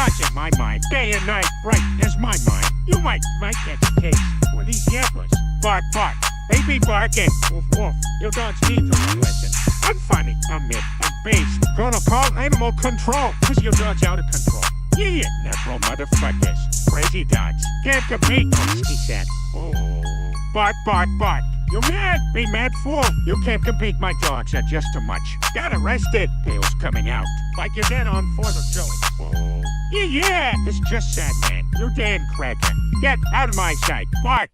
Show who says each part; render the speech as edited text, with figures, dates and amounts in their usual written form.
Speaker 1: thoughts in my mind, day and night, bright as my mind. You might get the taste for these yappers. Bark, bark, they be barking. Woof, woof, your dogs need to learn lesson. I'm funny, I'm mid, I'm based. Gonna call animal control, cause your dog's out of control. Yeah, natural motherfuckers. Crazy dogs. Can't compete, he said. Oh, bark, bark, bark. You mad? Be mad fool. You can't compete, my dogs are just too much. Got arrested. Tails coming out. Like you're dead on 4th of July. Oh. Yeah, it's just sad, man. You're Dan Cracker. Get out of my sight. Bark.